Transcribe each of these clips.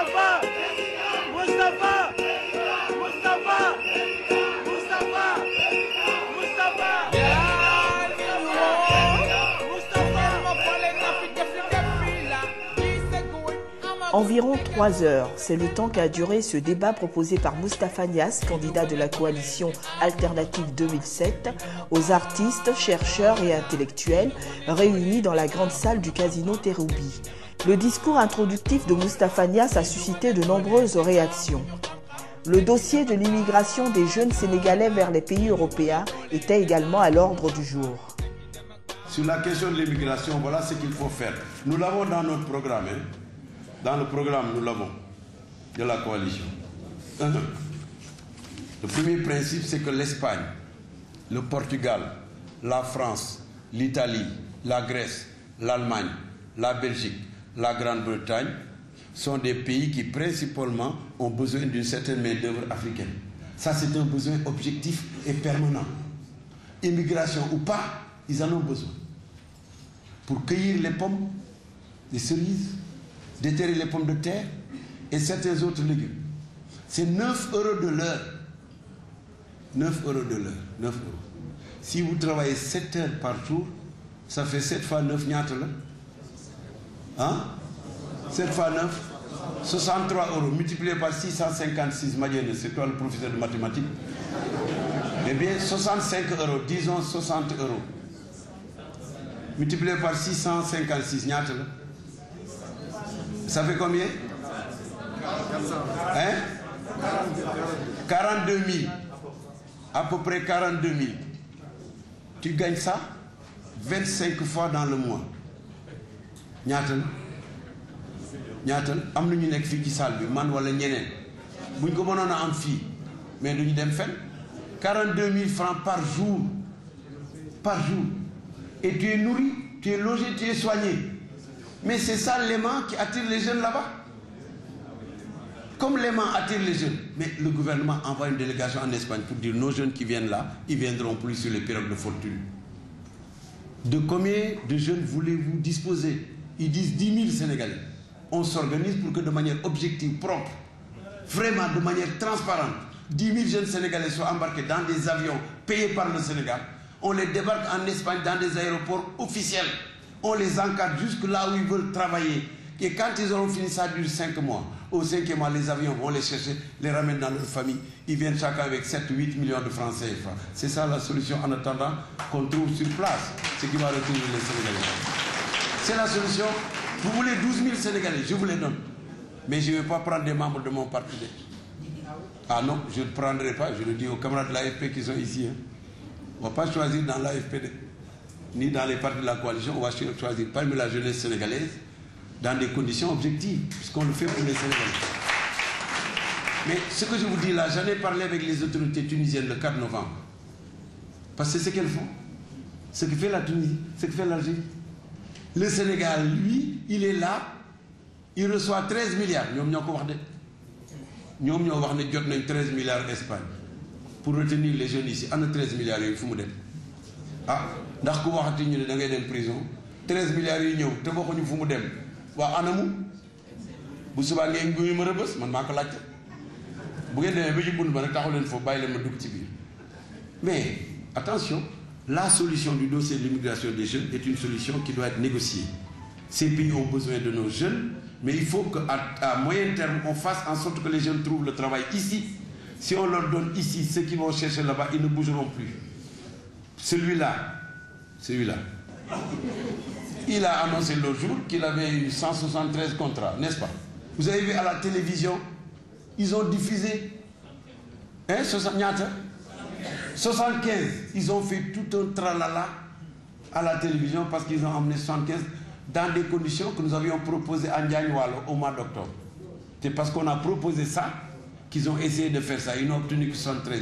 Moustapha, Moustapha, Moustapha, Moustapha, Moustapha. Environ 3 heures, c'est le temps qu'a duré ce débat proposé par Moustapha Niasse, candidat de la coalition Alternative 2007, aux artistes, chercheurs et intellectuels réunis dans la grande salle du casino Terrou-Bi. Le discours introductif de Moustapha Niasse a suscité de nombreuses réactions. Le dossier de l'immigration des jeunes Sénégalais vers les pays européens était également à l'ordre du jour. Sur la question de l'immigration, voilà ce qu'il faut faire. Nous l'avons dans notre programme. Dans le programme, nous l'avons, de la coalition. Le premier principe, c'est que l'Espagne, le Portugal, la France, l'Italie, la Grèce, l'Allemagne, la Belgique, la Grande-Bretagne sont des pays qui principalement ont besoin d'une certaine main-d'œuvre africaine. Ça, c'est un besoin objectif et permanent. Immigration ou pas, ils en ont besoin. Pour cueillir les pommes, les cerises, déterrer les pommes de terre et certains autres légumes. C'est 9 € de l'heure. 9 € de l'heure. 9 €. Si vous travaillez 7 heures par jour, ça fait 7 fois 9, ñaata la? Hein? 7 fois 9, 63 €. Multiplié par 656, Madiane, c'est toi le professeur de mathématiques? Eh bien, 65 €, disons 60 €. Multiplié par 656, ñaata la? Ça fait combien? Hein? 42 000. À peu près 42 000. Tu gagnes ça 25 fois dans le mois. Ñaatal ñaatal am na ñu nekk fii ci salle bi man wala ñeneen buñ ko mënoon a am fii mais duñu dem fenn. 42 000 francs par jour. Par jour. Et tu es nourri, tu es logé, tu es soigné. Mais c'est ça l'aimant qui attire les jeunes là-bas. Comme l'aimant attire les jeunes, mais le gouvernement envoie une délégation en Espagne pour dire nos jeunes qui viennent là, ils ne viendront plus sur les pirogues de fortune. De combien de jeunes voulez-vous disposer? Ils disent 10 000 Sénégalais. On s'organise pour que de manière objective, propre, vraiment de manière transparente, 10 000 jeunes Sénégalais soient embarqués dans des avions payés par le Sénégal. On les débarque en Espagne dans des aéroports officiels. On les encadre jusque là où ils veulent travailler. Et quand ils auront fini, ça dure 5 mois. Au 5e mois, les avions vont les chercher, les ramènent dans leur famille. Ils viennent chacun avec 7-8 millions de francs CFA. C'est ça la solution en attendant qu'on trouve sur place ce qui va retrouver les Sénégalais. C'est la solution. Vous voulez 12 000 Sénégalais, je vous les donne. Mais je ne vais pas prendre des membres de mon parti. Ah non, je ne prendrai pas. Je le dis aux camarades de l'AFP qui sont ici. Hein. On ne va pas choisir dans l'AFP. Ni dans les partis de la coalition, on va choisir parmi la jeunesse sénégalaise dans des conditions objectives, puisqu'on le fait pour les Sénégalais. Mais ce que je vous dis là, j'en ai parlé avec les autorités tunisiennes le 4 novembre. Parce que c'est ce qu'elles font. Ce que fait la Tunisie, ce que fait l'Algérie. Le Sénégal, lui, il est là, il reçoit 13 milliards. Nous avons 13 milliards d'Espagne pour retenir les jeunes ici. On a 13 milliards, il faut me dire. Ah, ndax ku waxati ñu ne da ngay dem prison 13 milliards yi ñëw te waxuñu fu mu dem waa anamu bu subaa ngeen guñu ma rëbës man maa ko laajte bu ngeen demee ba ci bunt ba nag taxu leen foofu bàyyi leen ma dugg ci biir. Mais attention, la solution du dossier de l'immigration des jeunes est une solution qui doit être négociée. Ces pays ont besoin de nos jeunes, mais il faut qu'à moyen terme on fasse en sorte que les jeunes trouvent le travail ici. Si on leur donne ici ceux qui vont chercher là-bas, ils ne bougeront plus. Celui-là, il a annoncé l'autre jour qu'il avait eu 173 contrats, n'est-ce pas? Vous avez vu à la télévision, ils ont diffusé 75, ils ont fait tout un tralala à la télévision parce qu'ils ont emmené 75 dans des conditions que nous avions proposées à Ndiagne-Walo au mois d'octobre. C'est parce qu'on a proposé ça qu'ils ont essayé de faire ça. Ils n'ont obtenu que 73.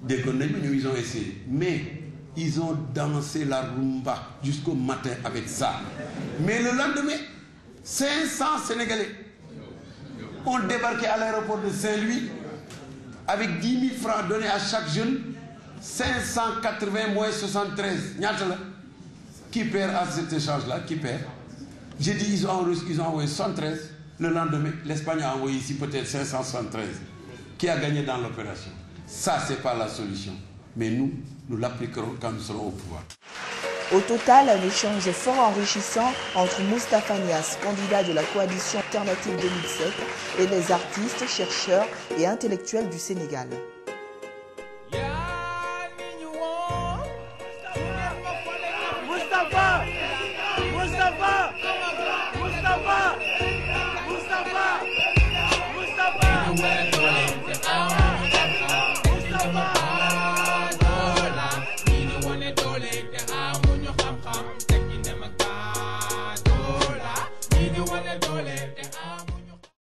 Ils ont essayé. Mais ils ont dansé la rumba jusqu'au matin avec ça. Mais le lendemain, 500 Sénégalais ont débarqué à l'aéroport de Saint-Louis avec 10 000 francs donnés à chaque jeune. 580 moins 73. Qui perd à cet échange-là? Qui perd? J'ai dit ils ont envoyé 73. Le lendemain, l'Espagne a envoyé ici peut-être 573. Qui a gagné dans l'opération? Ça, ce n'est pas la solution. Mais nous l'appliquerons quand nous serons au pouvoir. Au total, un échange fort enrichissant entre Moustapha Niasse, candidat de la coalition alternative 2007, et les artistes, chercheurs et intellectuels du Sénégal.